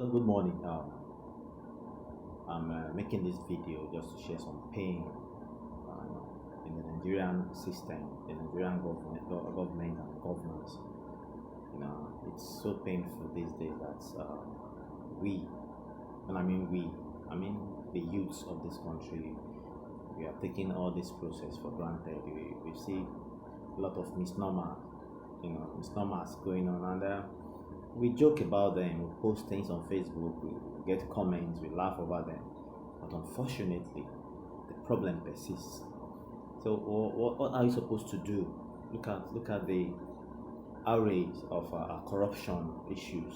Good morning. I'm making this video just to share some pain in the Nigerian system, the Nigerian government and governance. It's so painful these days that we, and I mean we, I mean the youths of this country, we are taking all this process for granted. We see a lot of misnomers going on, and we joke about them, we post things on Facebook, we get comments, we laugh over them. But unfortunately, the problem persists. So, what are you supposed to do? Look at the outrage of corruption issues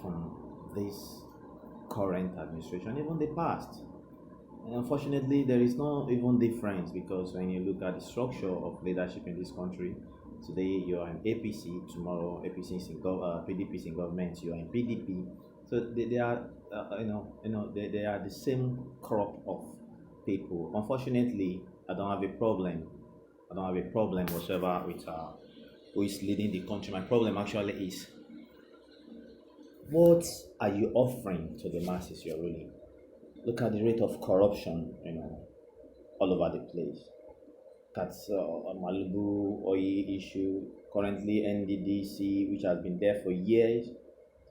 from this current administration, even the past. And unfortunately, there is no even difference because when you look at the structure of leadership in this country, today you are in APC, tomorrow APC is in PDP is in government, you are in PDP. So they are, they are the same crop of people. Unfortunately, I don't have a problem. I don't have a problem whatsoever with who is leading the country. My problem actually is what are you offering to the masses you're ruling? Look at the rate of corruption, all over the place. That's Malibu oil issue, currently NDDC, which has been there for years.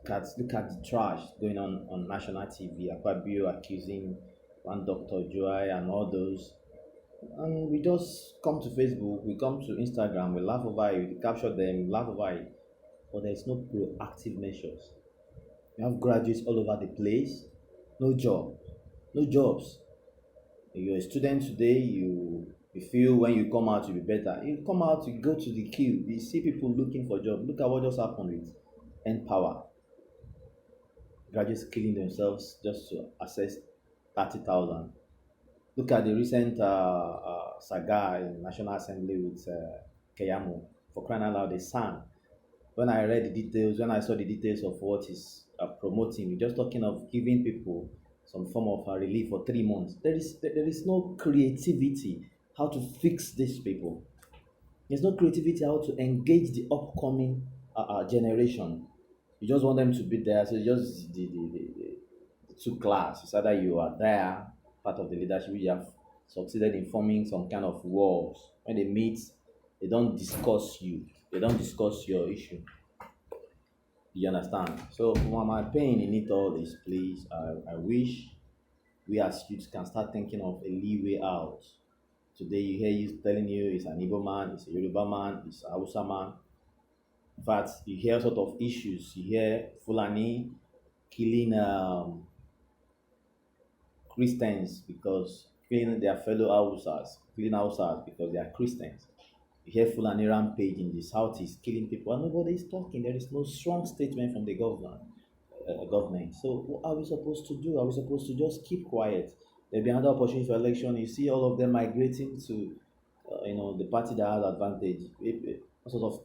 Look at the trash going on national TV. Akpabio accusing one Dr. Joy and all those. And we just come to Facebook, we come to Instagram, we laugh over it, we capture them, we laugh over it. But there's no proactive measures. You have graduates all over the place, no job, no jobs. You're a student today, you feel when you come out you'll be better. You come out, you go to the queue, you see people looking for jobs. Look at what just happened with N-Power. Graduates killing themselves just to access 30,000. Look at the recent saga in National Assembly with Keyamo. For crying out loud, they sang. When I read the details, when I saw the details of what is promoting, we're just talking of giving people some form of relief for 3 months. There is no creativity how to fix these people. There's no creativity how to engage the upcoming generation. You just want them to be there. So just the two class. It's either you are there, part of the leadership, you have succeeded in forming some kind of walls. When they meet, they don't discuss you. They don't discuss your issue. You understand? So my pain in it all is, please, I wish we as youths can start thinking of a leeway out. Today you hear you telling you it's an Igbo man, it's a Yoruba man, it's a Hausa man. In fact, you hear sort of issues. You hear Fulani killing Christians because killing their fellow Hausas, killing Hausas because they are Christians. You hear Fulani rampage in the southeast, killing people, and nobody is talking. There is no strong statement from the government. So what are we supposed to do? Are we supposed to just keep quiet? There'll be another opportunity for election. You see all of them migrating to, the party that has advantage. A sort of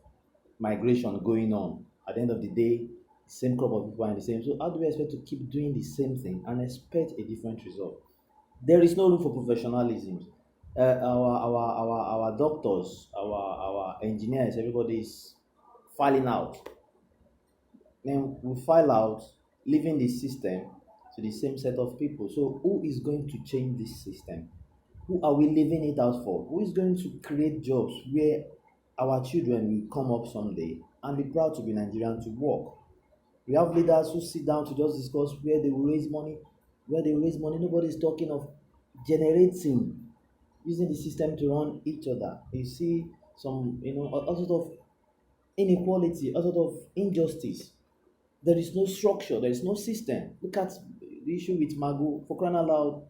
migration going on. At the end of the day, same crop of people are in the same. So how do we expect to keep doing the same thing and expect a different result? There is no room for professionalism. Our doctors, our engineers, everybody is filing out. Then we file out, leaving the system to the same set of people. So who is going to change this system? Who are we leaving it out for? Who is going to create jobs where our children will come up someday and be proud to be Nigerian to work? We have leaders who sit down to just discuss where they will raise money, Nobody is talking of generating, using the system to run each other. You see some, all sort of inequality, all sort of injustice. There is no structure, there is no system. Look at the issue with Magu, for crying out loud.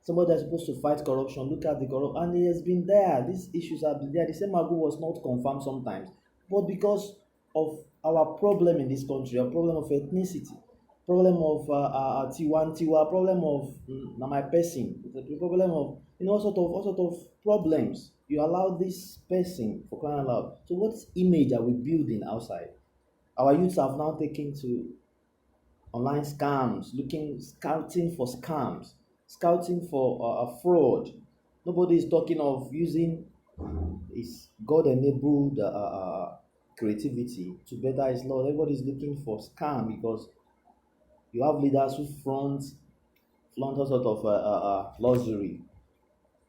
Somebody that's supposed to fight corruption, look at the corruption, and it has been there. These issues have been there. The same Magu was not confirmed sometimes, but because of our problem in this country, a problem of ethnicity, problem of tiwa, problem of na my person, the problem of all sort of problems. You allow this person, for crying out loud. So what image are we building outside? Our youths have now taken to online scams, scouting for scams, scouting for fraud. Nobody is talking of using his God-enabled creativity to better his law. Everybody is looking for scam because You have leaders who flaunt all sort of luxury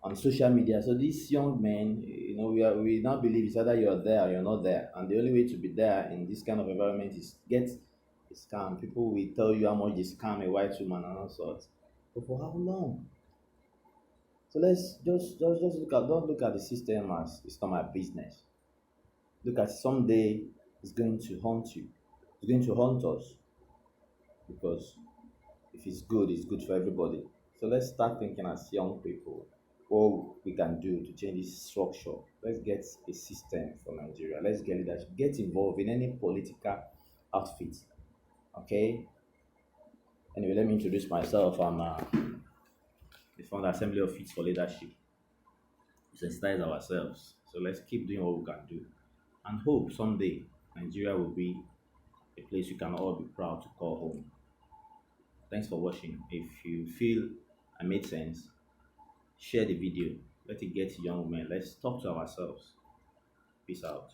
on social media. So these young men, we now believe it's either you're there or you're not there, and the only way to be there in this kind of environment is get a scam. People will tell you how much they scam a white woman and all sorts. But for how long? So let's just look at don't look at the system as it's not my business. Look at someday it's going to haunt you. It's going to haunt us because if it's good for everybody. So let's start thinking as young people what we can do to change this structure. Let's get a system for Nigeria. Let's get leadership. Get involved in any political outfit. Okay. Anyway, let me introduce myself. I'm the founder Assembly of Fit for Leadership. We sensitize ourselves. So let's keep doing what we can do, and hope someday Nigeria will be a place we can all be proud to call home. Thanks for watching. If you feel I made sense, share the video. Let it get to young men. Let's talk to ourselves. Peace out.